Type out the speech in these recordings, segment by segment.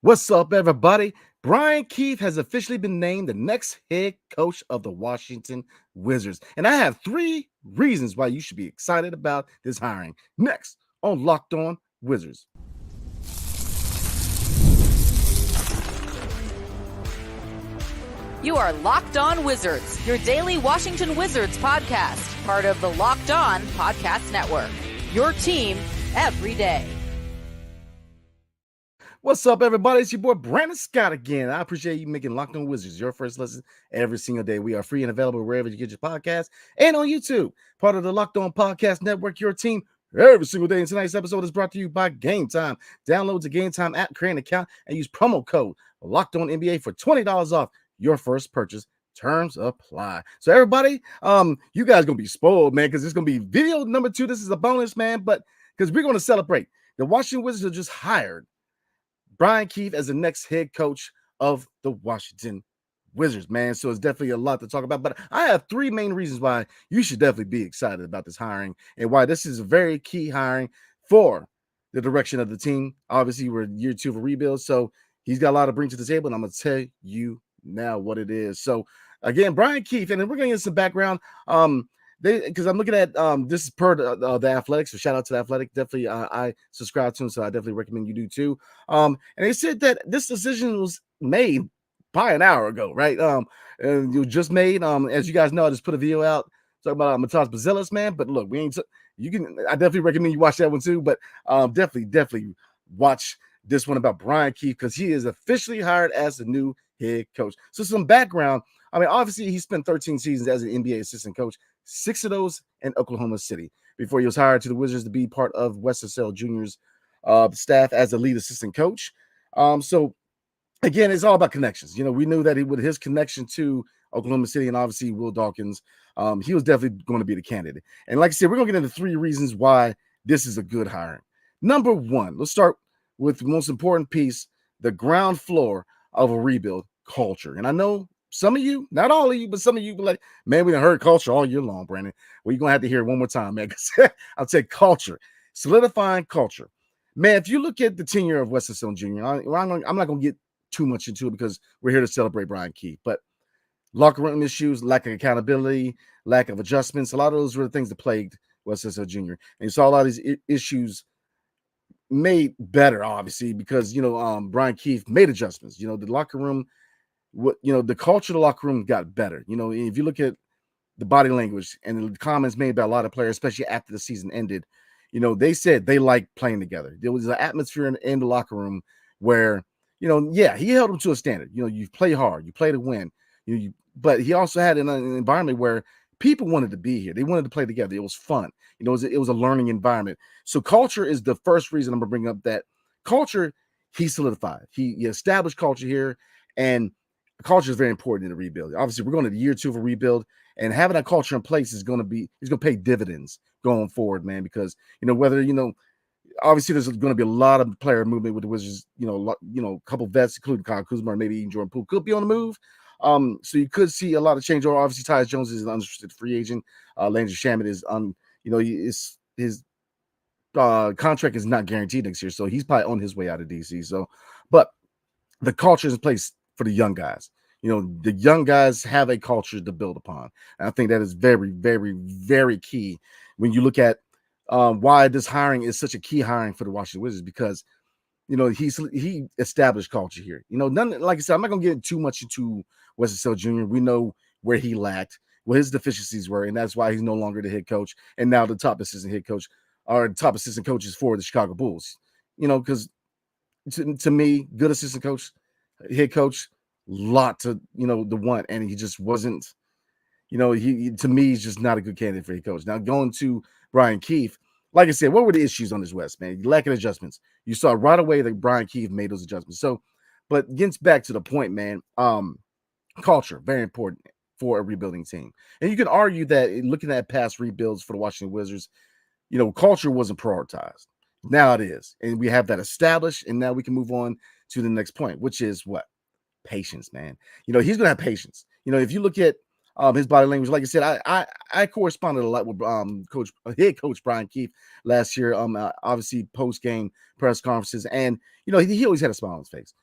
What's up, everybody? Brian Keefe has officially been named the next head coach of the Washington Wizards. And I have 3 reasons why you should be excited about this hiring. Next on Locked On Wizards. You are Locked On Wizards, your daily Washington Wizards podcast, part of the Locked On Podcast Network. Your team every day. What's up, everybody? It's your boy Brandon Scott again. I appreciate you making Locked On Wizards your first lesson every single day. We are free and available wherever you get your podcasts and on YouTube. Part of the Locked On Podcast Network, your team every single day. And tonight's episode is brought to you by Gametime. Download the Gametime app, create an account, and use promo code Locked On NBA for $20 off your first purchase. Terms apply. So everybody, you guys gonna be spoiled, man, because it's gonna be video number 2. This is a bonus, man, but because we're gonna celebrate. The Washington Wizards have just hired Brian Keefe as the next head coach of the Washington Wizards, man. So it's definitely a lot to talk about. But I have 3 main reasons why you should definitely be excited about this hiring and why this is a very key hiring for the direction of the team. Obviously, we're year 2 of a rebuild, so he's got a lot to bring to the table, and I'm going to tell you now what it is. So, again, Brian Keefe, and then we're going to get some background. Because I'm looking at this is per the Athletic, so shout out to the Athletic. Definitely, I subscribe to him, so I definitely recommend you do too. And they said that this decision was made probably an hour ago, right? And it was just made. As you guys know, I just put a video out talking about Matas Bazelis, man. But look, I definitely recommend you watch that one too. But definitely watch this one about Brian Keefe because he is officially hired as the new head coach. So some background. I mean, obviously, he spent 13 seasons as an NBA assistant coach. 6 of those in Oklahoma City before he was hired to the Wizards to be part of Wes Unseld Jr.'s staff as the lead assistant coach. So again, it's all about connections. You know, we knew that with his connection to Oklahoma City and obviously Will Dawkins, he was definitely going to be the candidate. And like I said, we're going to get into 3 reasons why this is a good hiring. Number 1, let's start with the most important piece, the ground floor of a rebuild, culture. And I know some of you, not all of you, but some of you be like, man, we done heard culture all year long, Brandon. Well, you're going to have to hear it one more time, man. I'll say culture, solidifying culture. Man, if you look at the tenure of Wes Unseld Jr., I'm not going to get too much into it because we're here to celebrate Brian Keefe. But locker room issues, lack of accountability, lack of adjustments, a lot of those were the things that plagued Wes Unseld Jr. And you saw a lot of these issues made better, obviously, because, Brian Keefe made adjustments. The locker room, the culture of the locker room got better. If you look at the body language and the comments made by a lot of players, especially after the season ended, they said they liked playing together. There was an atmosphere in the locker room where, he held them to a standard. You play hard, you play to win. But he also had an environment where people wanted to be here. They wanted to play together. It was fun. It was a learning environment. So culture is the first reason I'm going to bring up that culture. He solidified. He established culture here, and culture is very important in a rebuild. Obviously, we're going to the year 2 of a rebuild, and having that culture in place is going to pay dividends going forward, man. Because obviously there's going to be a lot of player movement with the Wizards. A couple vets, including Kyle Kuzma, or maybe even Jordan Poole, could be on the move. So you could see a lot of change. Or obviously, Tyus Jones is an unrestricted free agent. Landry Shamet is his contract is not guaranteed next year, so he's probably on his way out of DC. So, but the culture is in place for the young guys. The young guys have a culture to build upon. And I think that is very, very, very key when you look at why this hiring is such a key hiring for the Washington Wizards, because he established culture here. Like I said, I'm not gonna get too much into Wes Unseld Jr. We know where he lacked, what his deficiencies were, and that's why he's no longer the head coach. And now the top assistant head coach or top assistant coaches for the Chicago Bulls. Because to me, good assistant coach, head coach, lot to the one, and he just wasn't. He to me, he's just not a good candidate for head coach. Now going to Brian Keefe, like I said, what were the issues on this West, man? Lack of adjustments. You saw right away that Brian Keefe made those adjustments. So, but gets back to the point, man. Culture, very important for a rebuilding team. And you can argue that looking at past rebuilds for the Washington Wizards, culture wasn't prioritized. Now it is. And we have that established. And now we can move on to the next point, which is what? Patience, man. He's going to have patience. If you look at His body language. Like I said, I corresponded a lot with head coach Brian Keefe last year. Obviously post game press conferences, and he always had a smile on his face.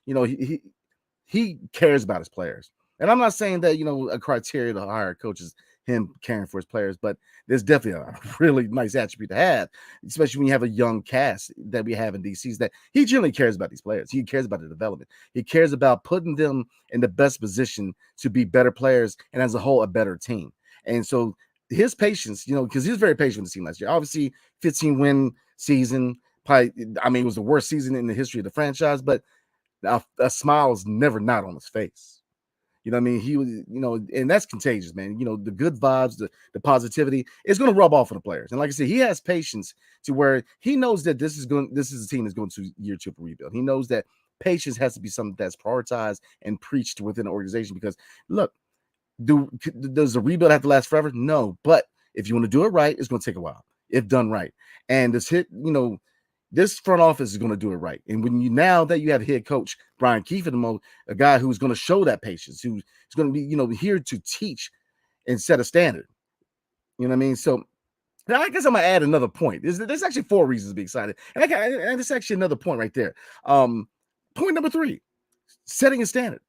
He cares about his players, and I'm not saying that a criteria to hire a coach is him caring for his players, but there's definitely a really nice attribute to have, especially when you have a young cast that we have in DC, is that he generally cares about these players. He cares about the development. He cares about putting them in the best position to be better players and as a whole, a better team. And so his patience, because he was very patient with the team last year. Obviously, 15-win season, probably, it was the worst season in the history of the franchise, but a smile is never not on his face. You know what I mean? He was, and that's contagious, man. The good vibes, the positivity is going to rub off on the players. And like I said, he has patience to where he knows that this is a team that's going to year 2 of a rebuild. He knows that patience has to be something that's prioritized and preached within the organization because, look, does the rebuild have to last forever? No. But if you want to do it right, it's going to take a while if done right. And this front office is going to do it right. And now that you have head coach Brian Keefe in the mode, a guy who's going to show that patience, who's going to be, here to teach and set a standard. You know what I mean? So now I guess I'm going to add another point. There's actually 4 reasons to be excited. And there's actually another point right there. Point number 3, setting a standard.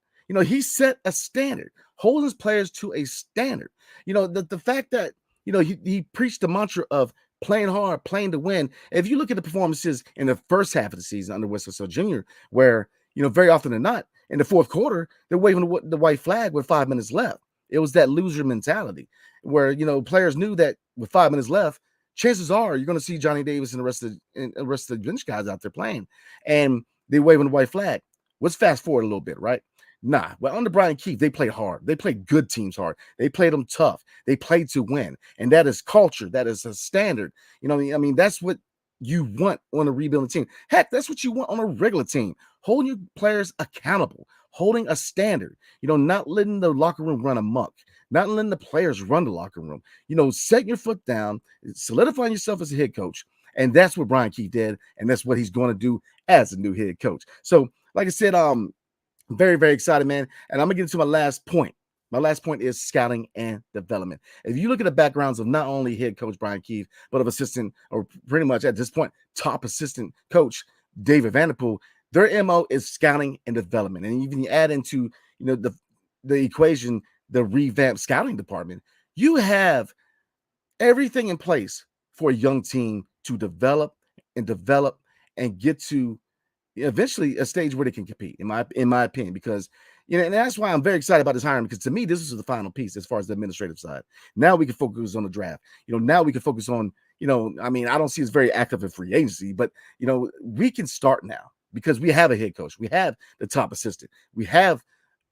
He set a standard, holding his players to a standard. The fact that, he preached the mantra of playing hard, playing to win. If you look at the performances in the first half of the season under Wessel Jr., where, very often than not, in the fourth quarter, they're waving the white flag with 5 minutes left. It was that loser mentality where, players knew that with 5 minutes left, chances are you're going to see Johnny Davis and the rest of the bench guys out there playing, and they're waving the white flag. Let's fast forward a little bit, right? Nah, well, under Brian Keefe, they played hard. They played good teams hard. They played them tough. They played to win. And that is culture. That is a standard. That's what you want on a rebuilding team. Heck, that's what you want on a regular team. Holding your players accountable, holding a standard, not letting the locker room run amok, not letting the players run the locker room. Setting your foot down, solidifying yourself as a head coach. And that's what Brian Keefe did. And that's what he's going to do as a new head coach. So, like I said, very, very excited, man. And I'm going to get into my last point. My last point is scouting and development. If you look at the backgrounds of not only head coach Brian Keefe, but of assistant, or pretty much at this point, top assistant coach David Vanderpool, their MO is scouting and development. And even you add into, the equation, the revamped scouting department, you have everything in place for a young team to develop and get to eventually a stage where they can compete, in my opinion, because and that's why I'm very excited about this hiring, because to me, this is the final piece as far as the administrative side. Now we can focus on the draft. Now we can focus on, I don't see it's very active in free agency, but we can start now because we have a head coach, we have the top assistant, we have,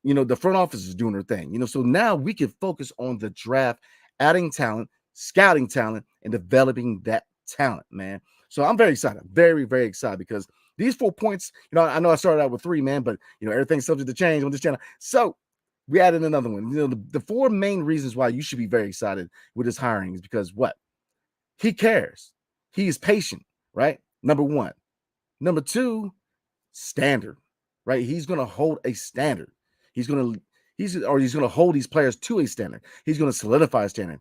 the front office is doing their thing, so now we can focus on the draft, adding talent, scouting talent, and developing that talent, man. So I'm very excited, very, very excited, because these 4 points, I know I started out with 3, man, but everything's subject to change on this channel. So we added another one. The 4 main reasons why you should be very excited with his hiring is because what? He cares. He is patient, right? Number 1. Number 2, standard, right? He's going to hold a standard. He's going to hold these players to a standard. He's going to solidify a standard.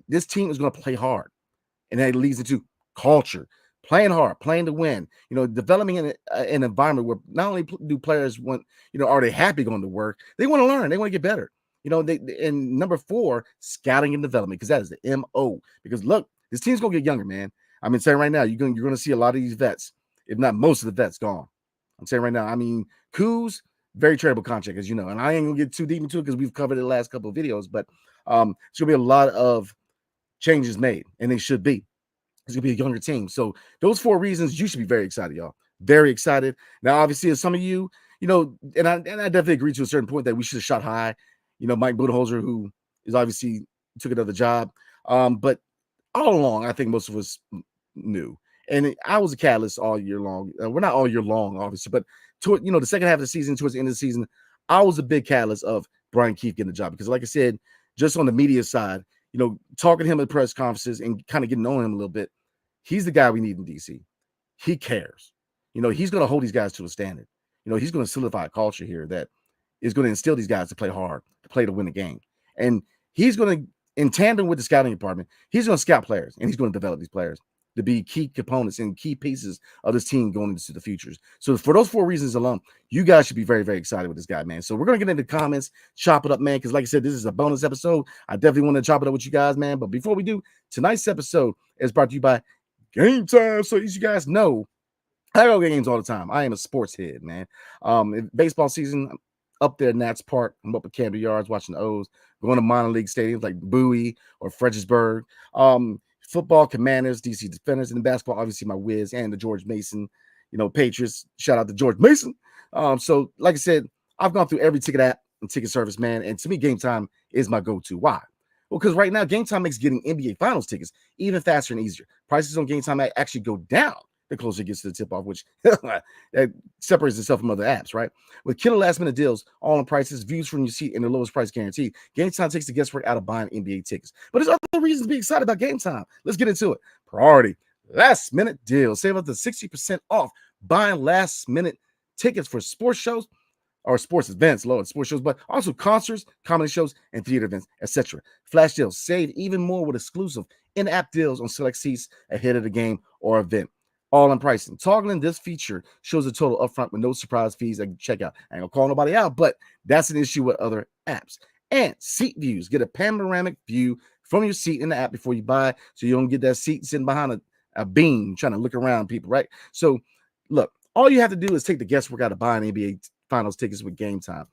This team is going to play hard, and that leads into culture. Playing hard, playing to win, developing an environment where not only do players want, are they happy going to work? They want to learn. They want to get better. And number 4, scouting and development, because that is the MO. Because look, this team's going to get younger, man. I'm saying right now, you're going to see a lot of these vets, if not most of the vets, gone. I'm saying right now, Kuz, very tradable contract, as you know. And I ain't going to get too deep into it because we've covered it the last couple of videos. But it's going to be a lot of changes made, and they should be. It's going to be a younger team. So those 4 reasons, you should be very excited, y'all. Very excited. Now, obviously, as some of you, and I definitely agree to a certain point that we should have shot high. Mike Budenholzer, who is obviously took another job. But all along, I think most of us knew. And I was a catalyst all year long. We're not all year long, obviously, but toward, the second half of the season, towards the end of the season, I was a big catalyst of Brian Keefe getting the job. Because like I said, just on the media side, talking to him at press conferences and kind of getting to know him a little bit, he's the guy we need in DC. He cares. He's going to hold these guys to a standard. He's going to solidify a culture here that is going to instill these guys to play hard, to play to win the game. And he's going to, in tandem with the scouting department, he's going to scout players and he's going to develop these players to be key components and key pieces of this team going into the futures. So for those 4 reasons alone, you guys should be very, very excited with this guy, man. So we're going to get into the comments, chop it up, man, because like I said, this is a bonus episode. I definitely want to chop it up with you guys, man. But before we do, tonight's episode is brought to you by Gametime. So as you guys know, I go games all the time. I am a sports head, man. Baseball season, I'm up there in Nats Park. I'm up at Camden Yards watching the O's, going to minor league stadiums like Bowie or Fredericksburg. Football, Commanders, DC Defenders, and basketball, obviously my Wiz and the George Mason, Patriots. Shout out to George Mason. So like I said, I've gone through every ticket app and ticket service, man. And to me, Gametime is my go-to. Why? Well, because right now, Gametime makes getting NBA Finals tickets even faster and easier. Prices on Gametime actually go down the closer it gets to the tip-off, which that separates itself from other apps, right? With killer last-minute deals, all on prices, views from your seat, and the lowest price guaranteed, Gametime takes the guesswork out of buying NBA tickets. But there's other reasons to be excited about Gametime. Let's get into it. Priority, last-minute deals. Save up to 60% off buying last-minute tickets for sports shows or sports events, Lord, sports shows, but also concerts, comedy shows, and theater events, etc. Flash deals. Save even more with exclusive in-app deals on select seats ahead of the game or event. All in pricing. Toggling this feature shows the total upfront with no surprise fees at checkout. I ain't gonna call nobody out, but that's an issue with other apps. And seat views. Get a panoramic view from your seat in the app before you buy, so you don't get that seat sitting behind a beam trying to look around people, right? So, look, all you have to do is take the guesswork out of buying NBA Finals tickets with Gametime.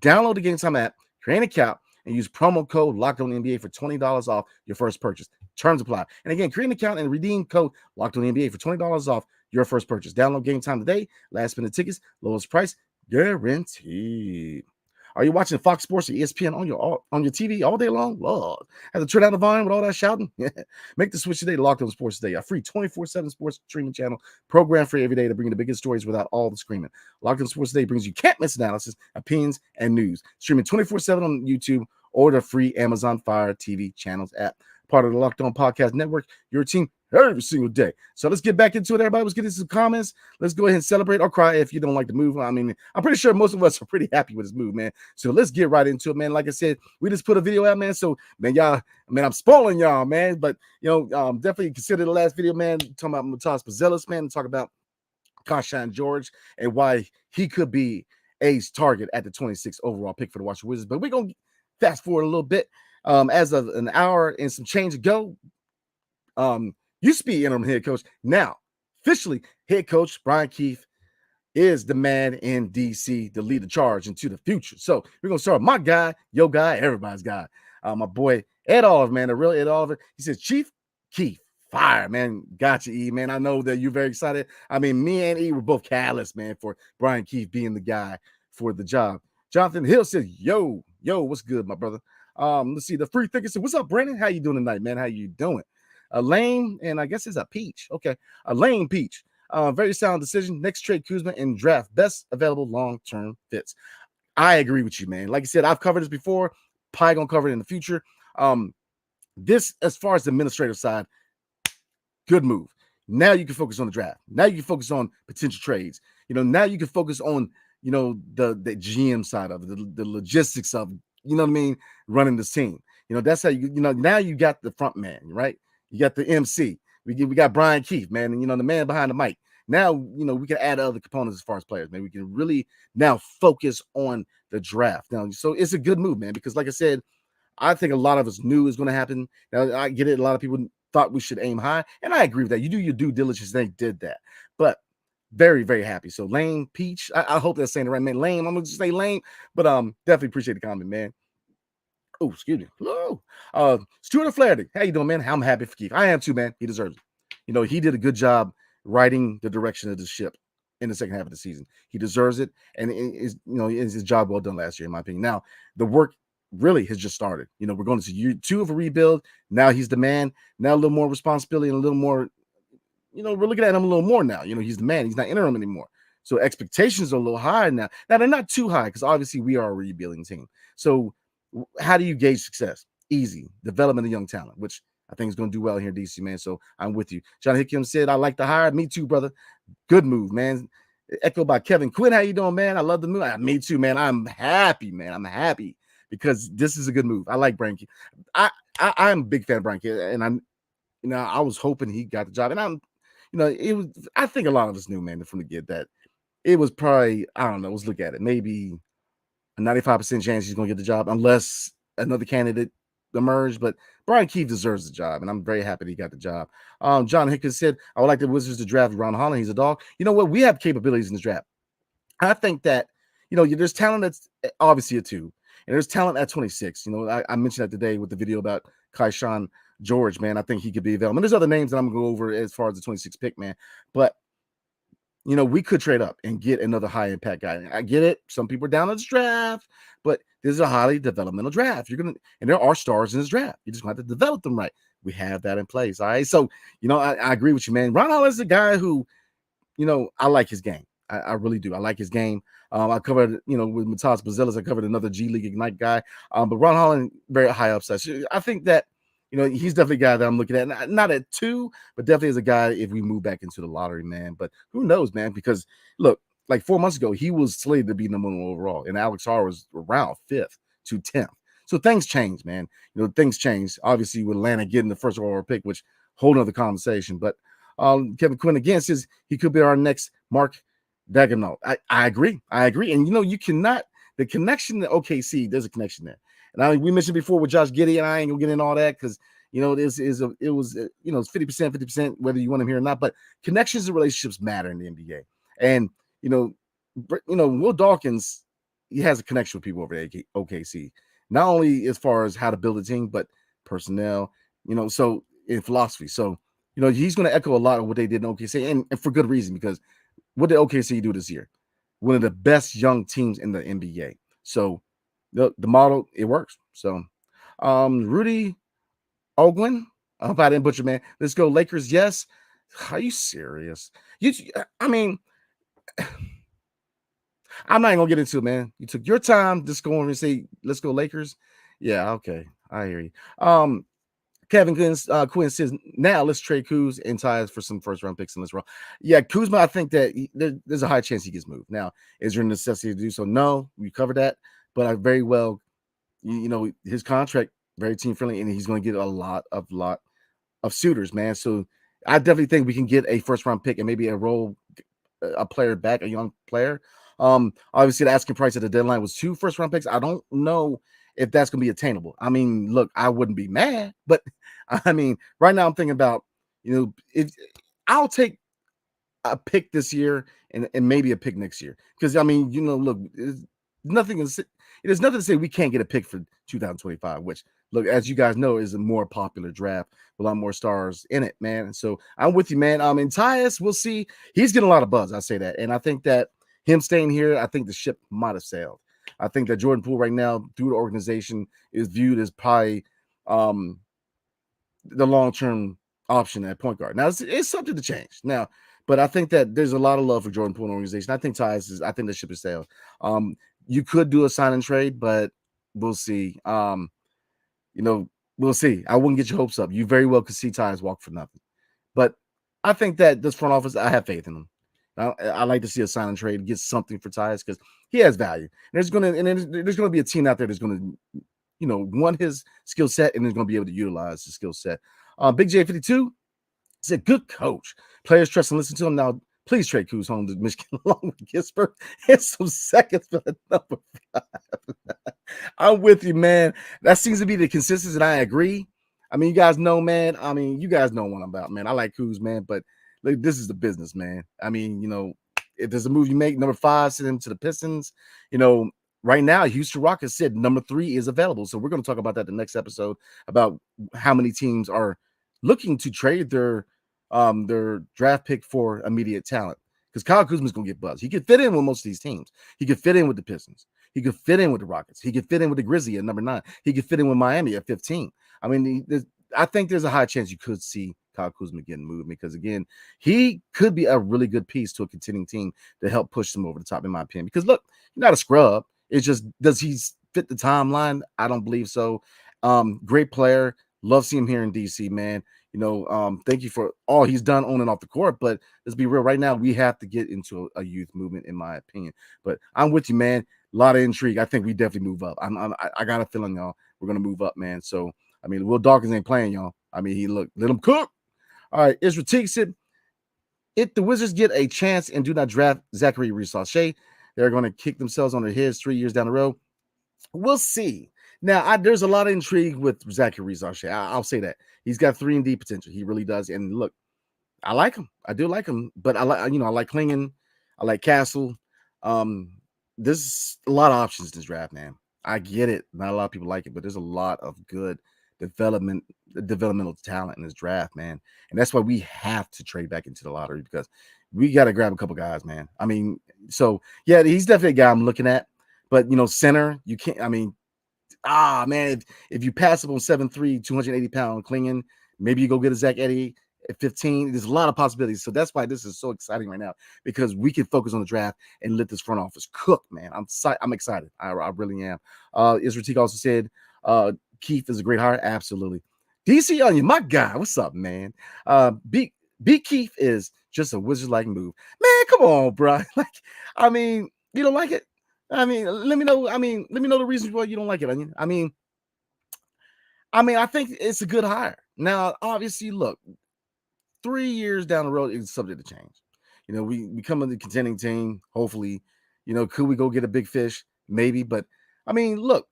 Download the Gametime app, create an account, and use promo code LOCKEDONNBA for $20 off your first purchase. Terms apply. And again, create an account and redeem code LOCKEDONNBA for $20 off your first purchase. Download Gametime today. Last minute tickets, lowest price guaranteed. Are you watching Fox Sports or ESPN on your TV all day long? Lord, have to turn down the volume with all that shouting? Make the switch today to Locked On Sports Today, a free 24/7 sports streaming channel, program free every day to bring you the biggest stories without all the screaming. Locked On Sports Today brings you can't-miss analysis, opinions, and news. Streaming 24/7 on YouTube or the free Amazon Fire TV channels app. Part of the Locked On Podcast Network, your team every single day. So let's get back into it, everybody. Let's get into some comments. Let's go ahead and celebrate or cry if you don't like the move. I mean, I'm pretty sure most of us are pretty happy with this move, man. So let's get right into it, man. Like I said, we just put a video out, man. So, man, I'm spoiling y'all, man. But, definitely consider the last video, man, talking about Matas Pazelis, man, and talk about Kashan George and why he could be A's target at the 26th overall pick for the Washington Wizards. But we're going to fast forward a little bit. As of an hour and some change ago, used to be interim head coach, now officially head coach Brian Keefe is the man in DC to lead the charge into the future. So we're gonna start with my guy, your guy, everybody's guy, my boy Ed Oliver, man, the real Ed Oliver. He says, Chief Keefe, fire, man. Gotcha, E, man. I know that you're very excited. I mean, me and E were both catalysts, man, for Brian Keefe being the guy for the job. Jonathan Hill says, yo, what's good, my brother? Let's see. The Free Thicket said, what's up, Brandon? How you doing tonight, man? How you doing? A lame, and I guess it's a peach. Okay. A lame peach. Very sound decision. Next trade Kuzma and draft best available long-term fits. I agree with you, man. Like I said, I've covered this before. Probably gonna cover it in the future. This, as far as the administrative side, good move. Now you can focus on the draft. Now you can focus on potential trades. Now you can focus on, the GM side of it, the logistics of, running this team. That's how now you got the front man, right? You got the MC. We got Brian Keefe, man, and the man behind the mic. Now, we can add other components as far as players, man. We can really now focus on the draft. Now, so it's a good move, man, because like I said, I think a lot of us knew it was going to happen. Now, I get it. A lot of people thought we should aim high, and I agree with that. You do your due diligence. They did that, but very, very happy. So Lane Peach, I hope that's saying the right, man. Lane, I'm gonna just say Lane, but definitely appreciate the comment, man. Oh, excuse me. Hello. Stuart Flaherty. How you doing, man? I'm happy for Keith. I am too, man. He deserves it. He did a good job writing the direction of the ship in the second half of the season. He deserves it. And it's his job well done last year, in my opinion. Now, the work really has just started. We're going to year 2 of a rebuild. Now he's the man. Now a little more responsibility and a little more, we're looking at him a little more now. He's the man. He's not interim anymore. So expectations are a little higher now. Now, they're not too high because obviously we are a rebuilding team. So how do you gauge success? Easy. Development of young talent, which I think is going to do well here in DC, man. So I'm with you. John Hickam said, I like the hire. Me too, brother. Good move, man. Echoed by Kevin Quinn. How you doing, man? I love the move. Me too, man. I'm happy, man. I'm happy because this is a good move. I like Brian Keefe. I'm a big fan of Brian Keefe, and I was hoping he got the job, and it was. I think a lot of us knew, man, from the get that it was probably, I don't know. Let's look at it. Maybe a 95% chance he's going to get the job, unless another candidate emerged. But Brian Keefe deserves the job, and I'm very happy he got the job. John Hickens said, "I would like the Wizards to draft Ron Holland. He's a dog." You know what? We have capabilities in this draft. I think that there's talent that's obviously at 2, and there's talent at 26. I mentioned that today with the video about Kaishan George, man. I think he could be available. And there's other names that I'm going to go over as far as the 26 pick, man. But we could trade up and get another high impact guy. I get it. Some people are down on this draft, but this is a highly developmental draft. And there are stars in this draft. You just have to develop them right. We have that in place. All right. So, I agree with you, man. Ron Holland is a guy who, I like his game. I really do. I like his game. I covered, with Matas Bazelis, I covered another G League Ignite guy. But Ron Holland, very high upside. So I think that, he's definitely a guy that I'm looking at. Not at 2, but definitely as a guy if we move back into the lottery, man. But who knows, man? Because look, like 4 months ago, he was slated to be number 1 overall, and Alex Hart was around 5th to 10th. So things change, man. Things change. Obviously, with Atlanta getting the first overall pick, which whole nother conversation. But Kevin Quinn again says he could be our next Mark Daigneault. I agree. And you cannot, the connection to OKC, there's a connection there. And we mentioned before with Josh Giddey, and I ain't gonna get into all that because it was 50%, whether you want him here or not. But connections and relationships matter in the NBA. And Will Dawkins, he has a connection with people over at OKC, not only as far as how to build a team, but personnel. So in philosophy. So he's going to echo a lot of what they did in OKC, and for good reason, because what did OKC do this year? One of the best young teams in the NBA. So the model, it works. So Rudy Ogwin, I hope I didn't butcher, man. Let's go Lakers. Yes. Are you serious? I'm not even gonna get into it, man. You took your time just going and say, let's go Lakers. Yeah, okay. I hear you. Kevin Quinn says, now let's trade Kuz and Tyus for some first round picks in this round. Yeah, Kuzma, I think that there's a high chance he gets moved. Now, is there a necessity to do so? No, we covered that. But I very well, his contract, very team friendly, and he's going to get a lot of suitors, man. So I definitely think we can get a first round pick and maybe a player back, a young player. Obviously, the asking price at the deadline was 2 first round picks. I don't know if that's going to be attainable. I mean, look, I wouldn't be mad, but right now I'm thinking about, if I'll take a pick this year and maybe a pick next year. Because look, there's nothing to say we can't get a pick for 2025, which, look, as you guys know, is a more popular draft with a lot more stars in it, man. So I'm with you, man. And Tyus, we'll see. He's getting a lot of buzz. I say that. And I think that him staying here, I think the ship might have sailed. I think that Jordan Poole right now, through the organization, is viewed as probably the long-term option at point guard. Now, it's something to change now, but I think that there's a lot of love for Jordan Poole in the organization. I think I think the ship has sailed. You could do a sign and trade, but we'll see. We'll see. I wouldn't get your hopes up. You very well could see Tyus walk for nothing. But I think that this front office, I have faith in them. I like to see a sign and trade, get something for Tyus because he has value. And there's going to be a team out there that's going to, want his skill set and is going to be able to utilize his skill set. Big J52 said, good coach. Players trust and listen to him. Now, please trade Kuz home to Michigan along with Ginsburg and some seconds for the number 5. I'm with you, man. That seems to be the consistency, and I agree. You guys know, man. You guys know what I'm about, man. I like Kuz, man, but look, this is the business, man. If there's a move you make, number 5, send him to the Pistons. Right now, Houston Rockets said number 3 is available. So we're going to talk about that the next episode, about how many teams are looking to trade their draft pick for immediate talent. Because Kyle Kuzma's going to get buzz. He could fit in with most of these teams. He could fit in with the Pistons. He could fit in with the Rockets. He could fit in with the Grizzlies at number 9. He could fit in with Miami at 15. I think there's a high chance you could see Kyle Kuzma getting moved because, again, he could be a really good piece to a contending team to help push them over the top, in my opinion. Because, look, he's not a scrub. It's just, does he fit the timeline? I don't believe so. Great player. Love seeing him here in DC, man. Thank you for all he's done on and off the court. But let's be real. Right now, we have to get into a youth movement, in my opinion. But I'm with you, man. a lot of intrigue. I think we definitely move up. I got a feeling, y'all, we're gonna move up, man. So I mean, Will Dawkins ain't playing, y'all. I mean, let him cook. All right, Israel Teague said, if the Wizards get a chance and do not draft Zachary Rissache, they're going to kick themselves on their heads 3 years down the road. We'll see. Now, there's a lot of intrigue with Zachary Rissache. I'll say that. He's got 3-and-D potential. He really does. And look, I like him. I do like him. But I like Klingon. I like Castle. There's a lot of options in this draft, man. I get it. Not a lot of people like it, but there's a lot of good developmental talent in this draft, man. And that's why we have to trade back into the lottery, because we got to grab a couple guys, man. I mean, so yeah, he's definitely a guy I'm looking at. But center, you can't. I mean, man, if you pass up on 7'3", 280-pound Klingon, maybe you go get a Zach Edey at 15. There's a lot of possibilities. So that's why this is so exciting right now, because we can focus on the draft and let this front office cook, man. I'm excited. I really am. Israel Teague also said Keefe is a great hire. Absolutely. DC Onion, my guy. What's up, man? B Keefe is just a Wizards-like move. Man, come on, bro. Like, I mean, you don't like it? I mean, let me know. Let me know the reasons why you don't like it, Onion. I mean, I think it's a good hire. Now, obviously, look, 3 years down the road, it's subject to change. We become a contending team. Hopefully, could we go get a big fish? Maybe, but I mean, look,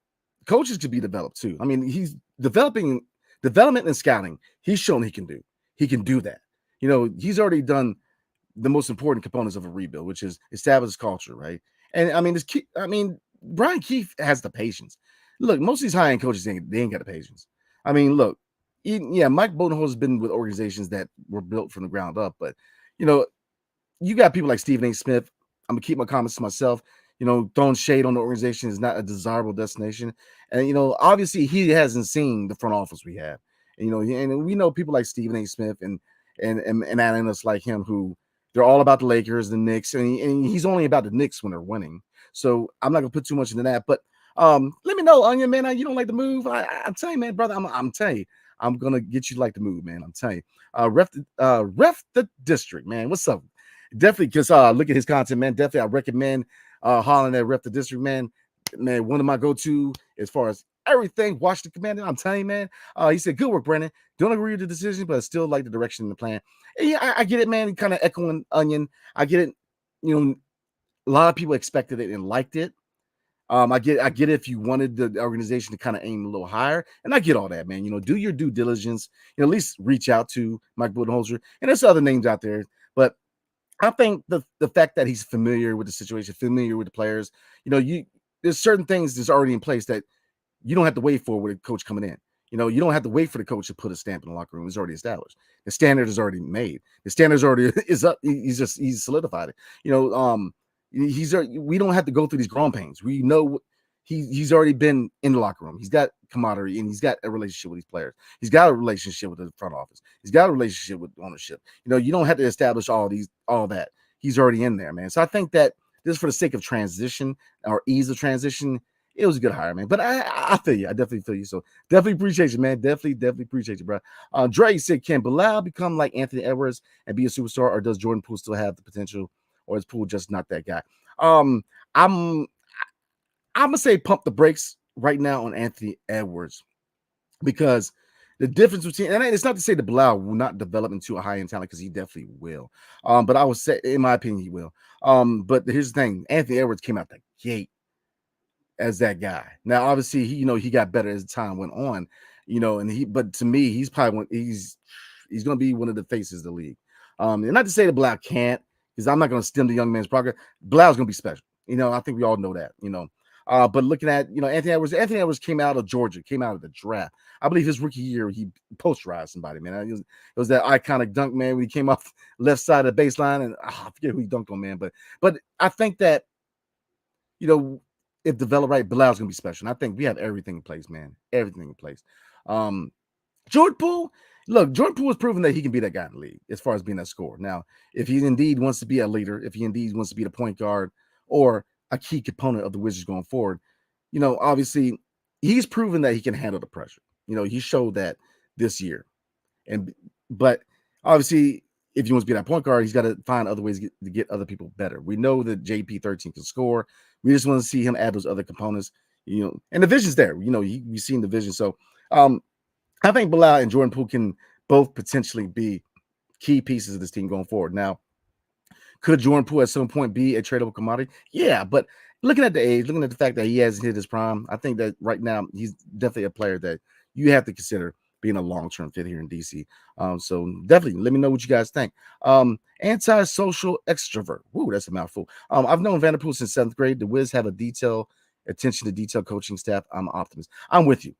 coaches could be developed too. I mean, he's development and scouting. He's shown he can do. He can do that. He's already done the most important components of a rebuild, which is establish culture, right? And I mean, Brian Keefe has the patience. Look, most of these high-end coaches, they ain't got the patience. I mean, look, Mike Budenholzer has been with organizations that were built from the ground up, but you got people like Stephen A. Smith. I'm gonna keep my comments to myself. Throwing shade on the organization is not a desirable destination, and obviously he hasn't seen the front office we have. And we know people like Stephen A. Smith and analysts like him who they're all about the Lakers, the Knicks, and he's only about the Knicks when they're winning. So I'm not gonna put too much into that. But let me know, Onion, man. You don't like the move? I'm telling you, man, brother. I'm telling you, I'm gonna get you to like the move, man. I'm telling you. Ref the district, man. What's up? Definitely, because look at his content, man. Definitely, I recommend hollering at Ref the district, man. Man, one of my go-to as far as everything. Watch the Commander. I'm telling you, man. He said, "Good work, Brandon. Don't agree with the decision, but I still like the direction and the plan." And yeah, I get it, man. Kind of echoing Onion. I get it. A lot of people expected it and liked it. I get it if you wanted the organization to kind of aim a little higher, and I get all that, man. Do your due diligence. At least reach out to Mike Budenholzer, and there's other names out there, but I think the fact that he's familiar with the situation, familiar with the players, there's certain things that's already in place that you don't have to wait for with a coach coming in. You don't have to wait for the coach to put a stamp in the locker room. It's already established. The standard is already made. The standards already is up. He's solidified it. We don't have to go through these growing pains. We know he's already been in the locker room. He's got camaraderie, and he's got a relationship with these players. He's got a relationship with the front office. He's got a relationship with ownership. You don't have to establish all that. He's already in there, man. So I think that just for the sake of transition or ease of transition, it was a good hire, man. But I feel you. I definitely feel you. So definitely appreciate you, man. Definitely appreciate you, bro. Dre said, can Bilal become like Anthony Edwards and be a superstar, or does Jordan Poole still have the potential, or is Poole just not that guy? I'm gonna say pump the brakes right now on Anthony Edwards, because the difference between, and it's not to say that Bilal will not develop into a high-end talent, because he definitely will. But I would say, in my opinion, he will. But here's the thing: Anthony Edwards came out the gate as that guy. Now, obviously, he got better as time went on. But to me, he's gonna be one of the faces of the league. And not to say that Bilal can't, because I'm not gonna stem the young man's progress. Bilal's gonna be special. I think we all know that. But looking at Anthony Edwards came out of Georgia, came out of the draft. I believe his rookie year he posterized somebody, man. It was that iconic dunk, man, when he came off left side of the baseline, and I forget who he dunked on, man. But I think that if developed right, Bilal's gonna be special. And I think we have everything in place, man. Everything in place. Jordan Poole has proven that he can be that guy in the league as far as being that scorer. Now, if he indeed wants to be a leader, if he indeed wants to be the point guard or a key component of the Wizards going forward, obviously he's proven that he can handle the pressure. He showed that this year. But obviously if he wants to be that point guard, he's got to find other ways to get other people better. We know that JP13 can score. We just want to see him add those other components, and the vision's there. We've seen the vision. So I think Bilal and Jordan Poole can both potentially be key pieces of this team going forward. Now, could Jordan Poole at some point be a tradable commodity? Yeah, but looking at the age, looking at the fact that he hasn't hit his prime, I think that right now he's definitely a player that you have to consider being a long-term fit here in DC. So definitely let me know what you guys think. Antisocial extrovert. Woo, that's a mouthful. I've known Vanderpool since 7th grade. The Wiz have a attention to detail coaching staff. I'm an optimist. I'm with you.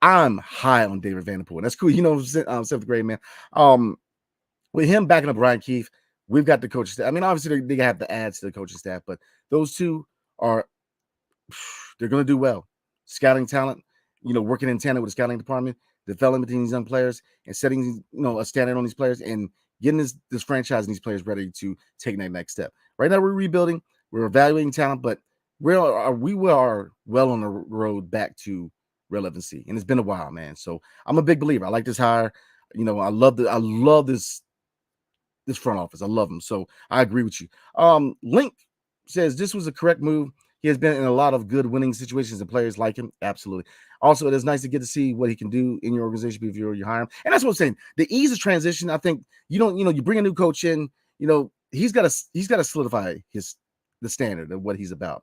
I'm high on David Vanderpool. That's cool. 7th grade, man. With him backing up Brian Keefe, we've got the coaching staff. I mean, obviously they have to add to the coaching staff, but those two they're going to do well. Scouting talent, working in tandem with the scouting department, developing these young players, and setting a standard on these players, and getting this franchise and these players ready to take that next step. Right now, we're rebuilding, we're evaluating talent, but we are well on the road back to relevancy, and it's been a while, man. So I'm a big believer. I like this hire. I love this front office. I love them. So I agree with you. Link says this was a correct move. He has been in a lot of good winning situations and players like him. Absolutely. Also, it is nice to get to see what he can do in your organization before you hire him. And that's what I'm saying. The ease of transition, I think, you bring a new coach in, he's got to solidify the standard of what he's about.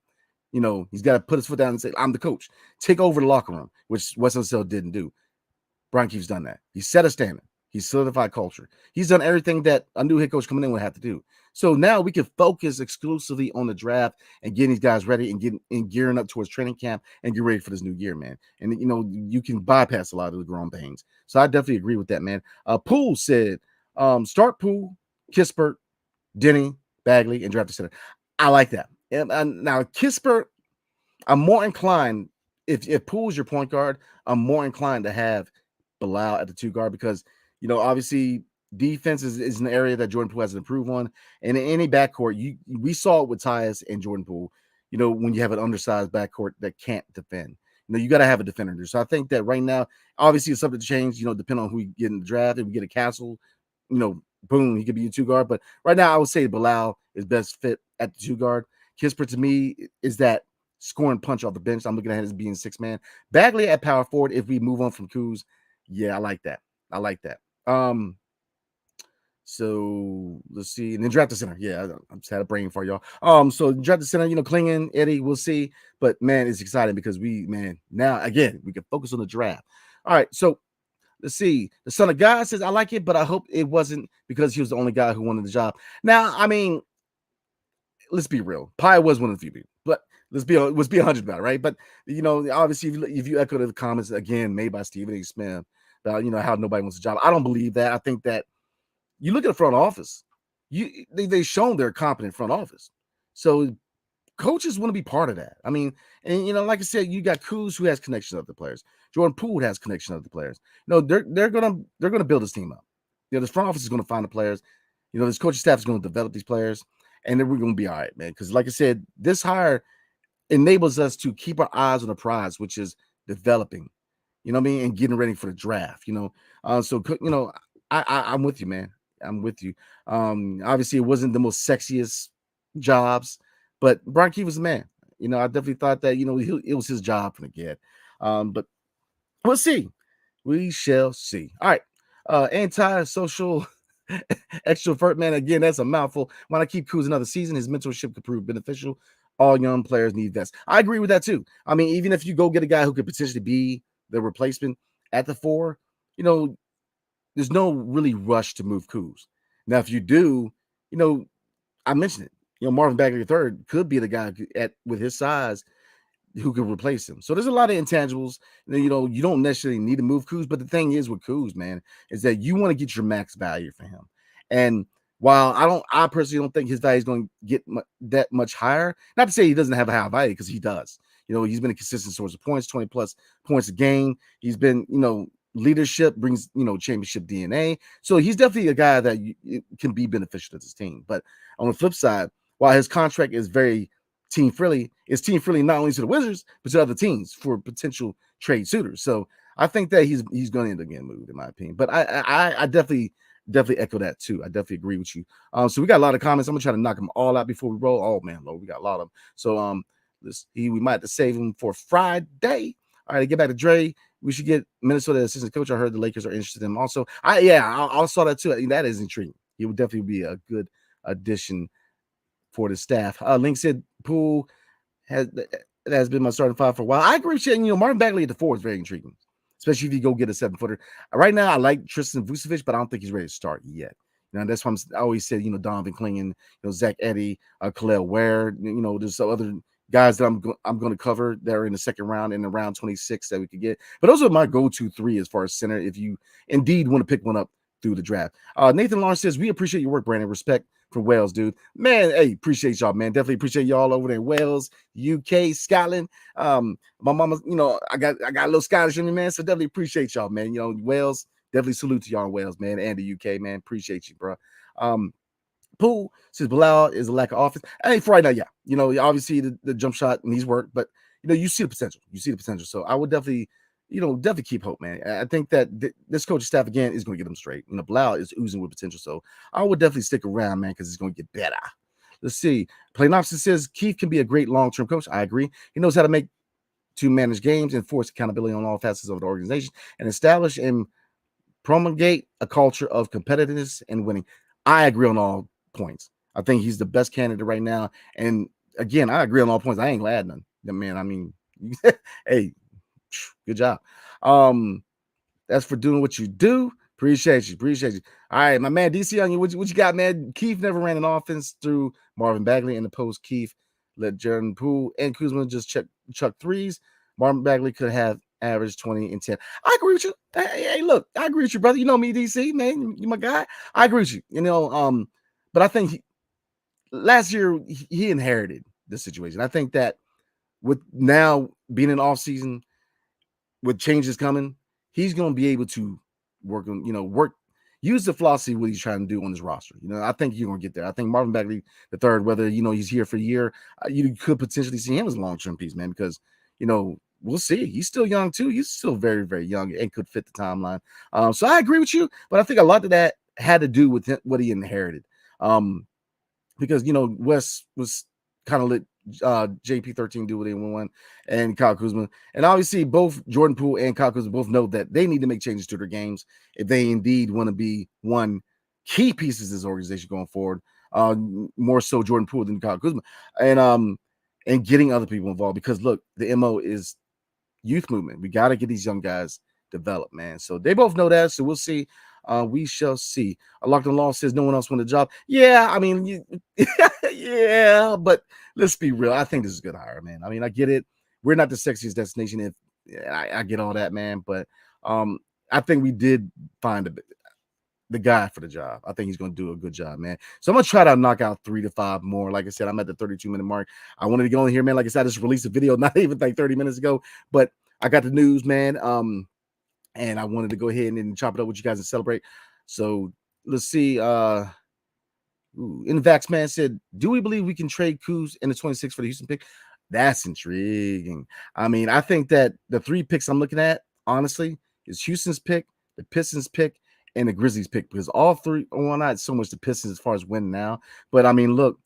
He's got to put his foot down and say, I'm the coach. Take over the locker room, which Wes Unseld didn't do. Brian Keefe's done that. He set a standard. He solidified culture. He's done everything that a new head coach coming in would have to do. So now we can focus exclusively on the draft and getting these guys ready and gearing up towards training camp and get ready for this new year, man. And, you can bypass a lot of the growing pains. So I definitely agree with that, man. Poole said, start Poole, Kispert, Denny, Bagley, and draft the center. I like that. And now Kispert, I'm more inclined, if Poole's your point guard, I'm more inclined to have Bilal at the 2 guard because, obviously defense is an area that Jordan Poole has to improve on. And in any backcourt, we saw it with Tyus and Jordan Poole, when you have an undersized backcourt that can't defend. You got to have a defender. So I think that right now, obviously it's something to change, depending on who you get in the draft. If we get a Castle, boom, he could be a 2 guard. But right now I would say Bilal is best fit at the 2 guard. Kispert to me is that scoring punch off the bench. I'm looking at it as being 6-man. Bagley at power forward, if we move on from Kuz, yeah, I like that. So let's see, and then draft the center. Yeah, I just had a brain for y'all. So draft the center, Klingon, Eddie, we'll see. But man, it's exciting because now again we can focus on the draft. All right, so let's see. The son of God says I like it, but I hope it wasn't because he was the only guy who wanted the job. Now, I mean, let's be real. Pi was one of the few people, but let's be 100 about it, right? But obviously, if you echo the comments again made by Stephen A. Smith about how nobody wants a job, I don't believe that. I think that you look at the front office, they've shown they're a competent front office, so coaches want to be part of that. I mean, and like I said, you got Kuz who has connections with the players. Jordan Poole has connections with the players. They're gonna build this team up. This front office is gonna find the players. This coaching staff is gonna develop these players, and then we're gonna be all right, man. Because like I said, this hire enables us to keep our eyes on the prize, which is developing. And getting ready for the draft. I'm with you, man. I'm with you. Obviously, it wasn't the most sexiest jobs, but Brian Keefe was the man. I definitely thought that it was his job from the get. But we'll see. We shall see. All right. Anti-social extrovert, man. Again, that's a mouthful. Why not keep Kuz another season? His mentorship could prove beneficial. All young players need vets. I agree with that too. I mean, even if you go get a guy who could potentially be the replacement at the 4, there's no really rush to move Kuz. Now, if you do, I mentioned it. Marvin Bagley III could be the guy with his size who could replace him. So there's a lot of intangibles. You don't necessarily need to move Kuz, but the thing is with Kuz, man, is that you want to get your max value for him. And while I personally don't think his value is going to get that much higher, not to say he doesn't have a high value, because he does. He's been a consistent source of points, 20 plus points a game. He's been, leadership brings, championship DNA. So he's definitely a guy that can be beneficial to this team. But on the flip side, while his contract is very team friendly, it's team friendly not only to the Wizards, but to other teams for potential trade suitors. So I think that he's going to end up getting moved, in my opinion. But I definitely definitely echo that too. I definitely agree with you. So we got a lot of comments. I'm gonna try to knock them all out before we roll. Oh man, Lord, we got a lot of them. So we might have to save them for Friday. All right, to get back to Dre. We should get Minnesota assistant coach. I heard the Lakers are interested in him also. I saw that too. That is intriguing. He would definitely be a good addition for the staff. Link said Poole has been my starting five for a while. I agree with you. Marvin Bagley at the 4 is very intriguing, especially if you go get a 7-footer. Right now, I like Tristan Vucevic, but I don't think he's ready to start yet. That's why I always said, Donovan Clingan, Zach Edey, Khalil Ware. There's some other guys that I'm going to cover that are in the second round and around 26 that we could get. But those are my go-to 3 as far as center if you indeed want to pick one up through the draft. Nathan Lawrence says, we appreciate your work, Brandon. Respect for Wales, dude. Man, hey, appreciate y'all, man. Definitely appreciate y'all over there in Wales, UK, Scotland. My mama, I got a little Scottish in me, man. So definitely appreciate y'all, man. Wales, definitely salute to y'all in Wales, man, and the UK, man. Appreciate you, bro. Poole says Bilal is a lack of offense. Hey, for right now, yeah. Obviously the jump shot needs work, but you see the potential. You see the potential. So I would definitely keep hope, man. I think that this coaching staff again is going to get them straight. Bilal is oozing with potential, so I would definitely stick around, man, because it's going to get better. Let's see. Playnopsis says Keefe can be a great long-term coach. I agree. He knows how to manage games, enforce accountability on all facets of the organization, and establish and promulgate a culture of competitiveness and winning. I agree on all points. I think he's the best candidate right now. And again, I agree on all points. I ain't glad none. Man, I mean, hey, good job. That's for doing what you do. Appreciate you. All right, my man DC on you. What you got, man? Keefe never ran an offense through Marvin Bagley in the post. Keefe let Jordan Poole and Kuzma just chuck threes. Marvin Bagley could have averaged 20 and 10. I agree with you. Hey, look, I agree with you, brother. You know me, DC, man. You my guy. I agree with you. But I think last year he inherited the situation. I think that with now being an off season, with changes coming, he's going to be able to work on, use the philosophy what he's trying to do on his roster. I think you're going to get there. I think Marvin Bagley the third, whether, he's here for a year, you could potentially see him as a long-term piece, man, because, we'll see. He's still young too. He's still very, very young and could fit the timeline. So I agree with you, but I think a lot of that had to do with what he inherited. Because, Wes was kind of let JP13 do what they want and Kyle Kuzma. And obviously both Jordan Poole and Kyle Kuzma both know that they need to make changes to their games if they indeed want to be one key pieces of this organization going forward. More so Jordan Poole than Kyle Kuzma. And getting other people involved, because look, the MO is youth movement. We got to get these young guys developed, man. So they both know that. So we'll see. We shall see. Locked on Law says no one else won the job. Yeah, I mean, yeah, but let's be real. I think this is a good hire, man. I mean, I get it. We're not the sexiest destination. I get all that, man. But I think we did find the guy for the job. I think he's going to do a good job, man. So I'm going to try to knock out 3 to 5 more. Like I said, I'm at the 32-minute mark. I wanted to go in here, man. Like I said, I just released a video not even like 30 minutes ago, but I got the news, man. And I wanted to go ahead and chop it up with you guys and celebrate. So let's see. Invax man said, do we believe we can trade Kuz in the 26 for the Houston pick? That's intriguing. I mean, I think that the 3 picks I'm looking at, honestly, is Houston's pick, the Pistons pick, and the Grizzlies pick, because all 3, well, not so much the Pistons as far as win now, but I mean, look,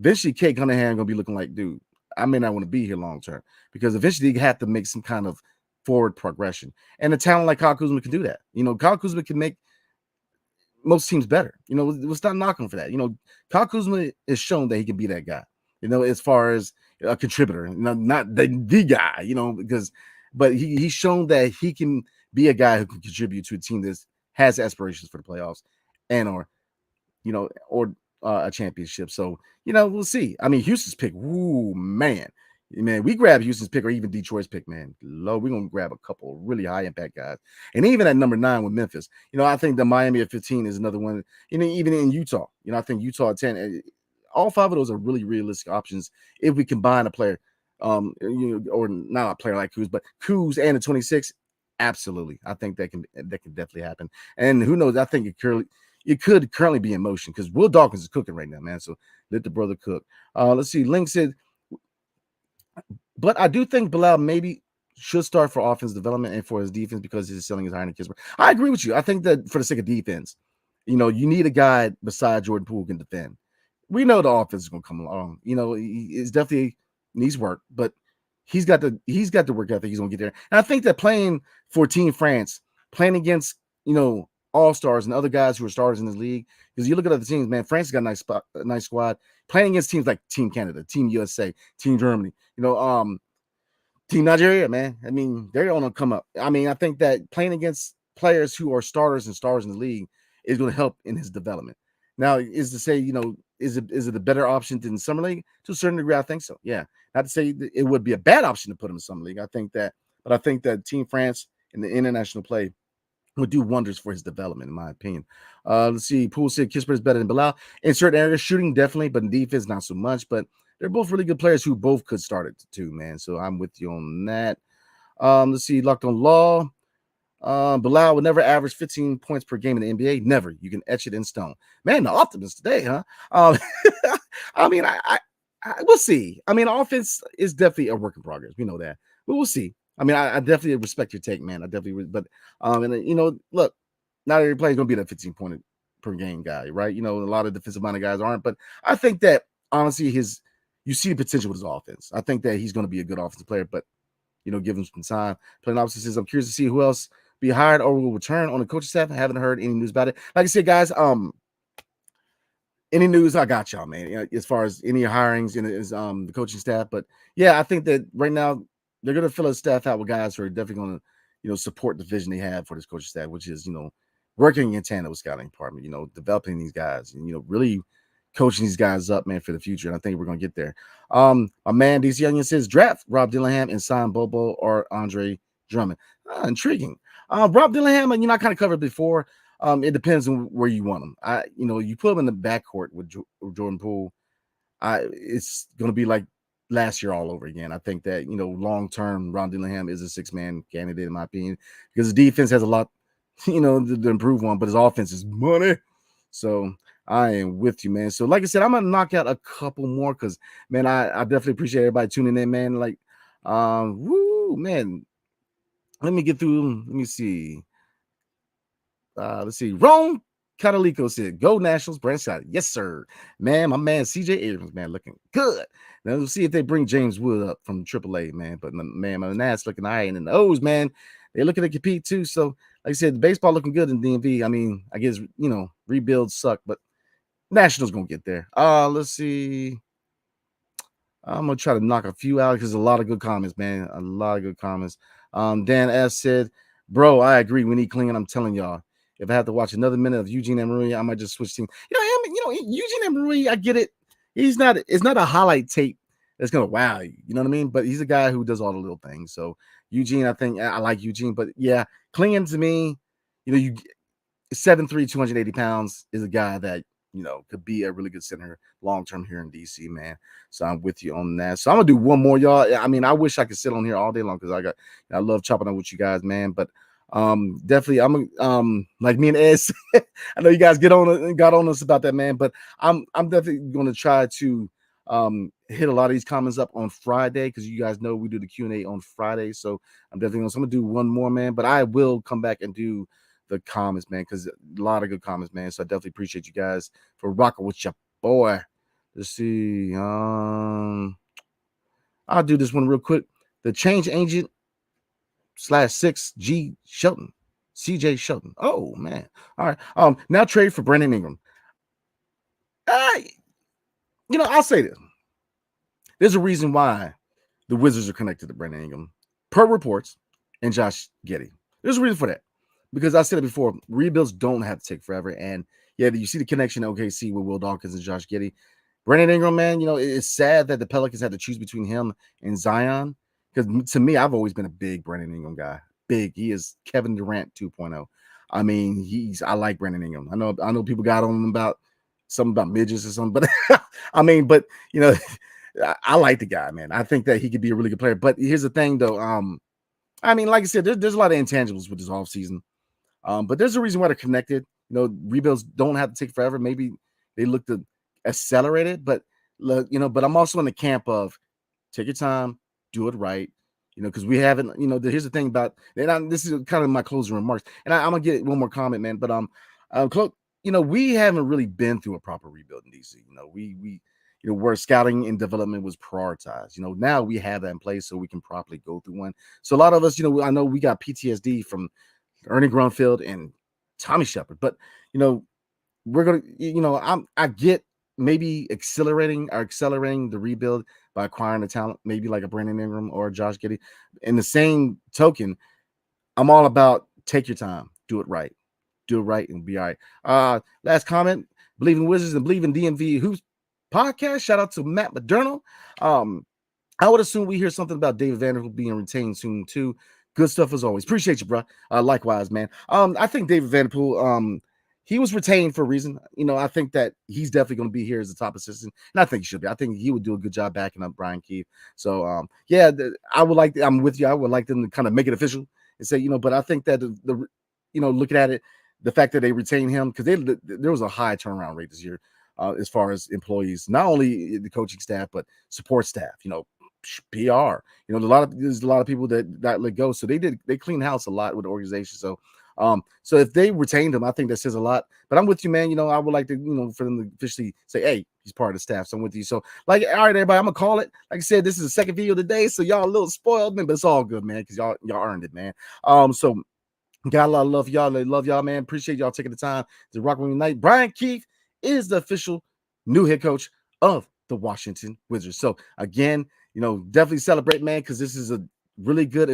eventually Kate Cunningham gonna be looking like, dude, I may not want to be here long term, because eventually you have to make some kind of forward progression, and a talent like Kyle Kuzma can do that. Kyle Kuzma can make most teams better. Let's not knock him for that. Kyle Kuzma has shown that he can be that guy. As far as a contributor, not the guy. But he's shown that he can be a guy who can contribute to a team that has aspirations for the playoffs or a championship. So, we'll see. I mean, Houston's pick, ooh, man, we grab Houston's pick or even Detroit's pick, man. We're going to grab a couple really high impact guys. And even at number 9 with Memphis, I think the Miami at 15 is another one. Even in Utah, I think Utah at 10, all 5 of those are really realistic options if we combine a player, or not a player like Kuz, but Kuz and the 26. Absolutely. I think that can definitely happen. And who knows? I think it could currently be in motion, because Will Dawkins is cooking right now, man. So let the brother cook. Let's see. Link said, but I do think Bilal maybe should start for offense development and for his defense, because his ceiling is higher than Kisper. I agree with you. I think that for the sake of defense, You need a guy beside Jordan Poole who can defend. We know the offense is going to come along. It's definitely needs work, but he's got the work ethic. He's going to get there. And I think that playing for Team France, playing against all stars and other guys who are stars in this league, because you look at other teams, man, France has got a nice squad. Playing against teams like Team Canada, Team USA, Team Germany, Team Nigeria, man. I mean, they're on a come up. I mean, I think that playing against players who are starters and stars in the league is going to help in his development. Now, is to say, is it a better option than Summer League? To a certain degree, I think so. Yeah. Not to say that it would be a bad option to put him in Summer League. I think that Team France in the international play would do wonders for his development, in my opinion. Let's see. Poole said Kispert is better than Bilal. In certain areas, shooting definitely, but in defense, not so much. But they're both really good players who both could start it too, man. So I'm with you on that. Let's see. Locked on Law. Bilal would never average 15 points per game in the NBA. Never. You can etch it in stone. Man, the optimist today, huh? I mean, I we'll see. I mean, offense is definitely a work in progress. We know that, but we'll see. I mean, I definitely respect your take, man. I definitely, but look, not every player is going to be that 15 point per game guy, right? A lot of defensive minded guys aren't, but I think that honestly, you see the potential with his offense. I think that he's going to be a good offensive player, but give him some time. Playing opposite says, I'm curious to see who else be hired or will return on the coaching staff. I haven't heard any news about it. Like I said, guys, any news, I got y'all, man. As far as any hirings in the coaching staff, but yeah, I think that right now they're going to fill a staff out with guys who are definitely going to, support the vision they have for this coaching staff, which is, working in tandem with scouting department, developing these guys and, really coaching these guys up, man, for the future. And I think we're going to get there. My man, DC Onion says draft Rob Dillingham and sign Bobo or Andre Drummond. Intriguing. Rob Dillingham, I kind of covered before. It depends on where you want him. You put him in the backcourt with Jordan Poole. It's going to be like last year all over again. I think that, long term, Rob Dillingham is a 6-man candidate, in my opinion, because the defense has a lot, to improve on, but his offense is money. So I am with you, man. So, like I said, I'm going to knock out a couple more because, man, I definitely appreciate everybody tuning in, man. Like, man. Let me get through. Let me see. Let's see. Rome Catalico said, "Go Nationals." Brand shot. Yes, sir. Man, my man CJ Abrams, man, looking good. Now we'll see if they bring James Wood up from AAA, man. But man, my Nats looking all right, and the O's, man, they're looking to compete too. So, like I said, the baseball looking good in DMV. I mean, I guess rebuilds suck, but Nationals gonna get there. Let's see. I'm gonna try to knock a few out because a lot of good comments, man. A lot of good comments. Dan S said, "Bro, I agree. We need Klingon. I'm telling y'all. If I have to watch another minute of Eugene Emery, I might just switch teams. Eugene Emery, I get it. It's not a highlight tape that's gonna wow you. You know what I mean? But he's a guy who does all the little things. So Eugene, I think I like Eugene, but yeah, Klingon to me, you 7'3", 280 pounds is a guy that could be a really good center long term here in DC, man. So I'm with you on that. So I'm gonna do one more, y'all. I mean, I wish I could sit on here all day long because I love chopping up with you guys, man. But definitely, I'm like me and Ed said, I know you guys got on us about that, man. But I'm definitely gonna try to hit a lot of these comments up on Friday because you guys know we do the Q&A on Friday. So I'm gonna do one more, man. But I will come back and do the comments, man, because a lot of good comments, man. So I definitely appreciate you guys for rocking with your boy. Let's see. I'll do this one real quick. The change agent /6G Shelton, CJ Shelton. Oh man. All right. Now trade for Brandon Ingram. I'll say this. There's a reason why the Wizards are connected to Brandon Ingram, per reports, and Josh Giddey. There's a reason for that. Because I said it before, rebuilds don't have to take forever. And yeah, you see the connection to OKC with Will Dawkins and Josh Giddey. Brandon Ingram, man, it's sad that the Pelicans had to choose between him and Zion. Because to me, I've always been a big Brandon Ingram guy. Big. He is Kevin Durant 2.0. I mean, I like Brandon Ingram. I know people got on him about something about midgets or something, but I like the guy, man. I think that he could be a really good player. But here's the thing, though. I mean, like I said, there's a lot of intangibles with this offseason. But there's a reason why they're connected. Rebuilds don't have to take forever. Maybe they look to accelerate it, but but I'm also in the camp of take your time, do it right. Because we haven't, here's the thing about, and this is kind of my closing remarks, and I'm gonna get one more comment, man. But we haven't really been through a proper rebuild in DC. Where scouting and development was prioritized. Now we have that in place so we can properly go through one. So a lot of us, I know we got PTSD from Ernie Grunfeld and Tommy Shepard, but we're gonna, I get maybe accelerating the rebuild by acquiring a talent, maybe like a Brandon Ingram or a Josh Giddey. In the same token, I'm all about take your time, do it right, and be all right. Last comment: believe in Wizards and believe in DMV Hoops podcast. Shout out to Matt Madernal. I would assume we hear something about David Vanderpool being retained soon too. Good stuff as always. Appreciate you, bro. Likewise, man. I think David Vanderpool, he was retained for a reason. I think that he's definitely going to be here as a top assistant, and I think he should be. I think he would do a good job backing up Brian Keefe. So, I would like. I'm with you. I would like them to kind of make it official and say, but I think that the looking at it, the fact that they retain him because there was a high turnaround rate this year as far as employees, not only the coaching staff but support staff. PR. There's a lot of people that let go, so they cleaned house a lot with the organization. So if they retained him, I think that says a lot. But I'm with you, man. I would like to, for them to officially say, hey, he's part of the staff. So I'm with you. So, all right, everybody, I'm gonna call it. Like I said, this is the second video of the day, so y'all a little spoiled, man, but it's all good, man, because y'all earned it, man. So got a lot of love for y'all. I love y'all, man. Appreciate y'all taking the time to rock with me tonight. Brian Keefe is the official new head coach of the Washington Wizards. So again, definitely celebrate, man, because this is a really good,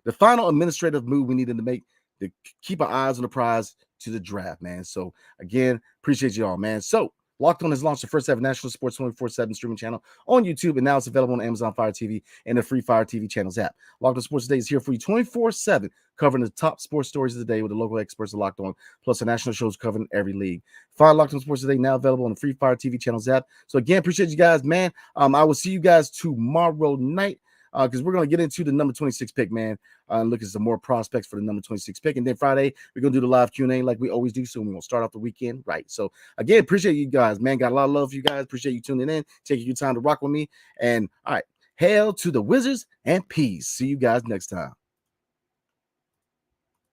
the final administrative move we needed to make to keep our eyes on the prize to the draft, man. So again, appreciate you all, man. So Locked On has launched the first ever national sports 24/7 streaming channel on YouTube, and now it's available on Amazon Fire TV and the free Fire TV channels app. Locked On Sports Today is here for you 24/7, covering the top sports stories of the day with the local experts of Locked On, plus the national shows covering every league. Find Locked On Sports Today now available on the free Fire TV channels app. So again, appreciate you guys, man. I will see you guys tomorrow night, because we're going to get into the number 26 pick, man, and look at some more prospects for the number 26 pick. And then Friday, we're going to do the live Q&A like we always do. So we're going to start off the weekend right. So, again, appreciate you guys, man. Got a lot of love for you guys. Appreciate you tuning in, taking your time to rock with me. And, all right, hail to the Wizards and peace. See you guys next time.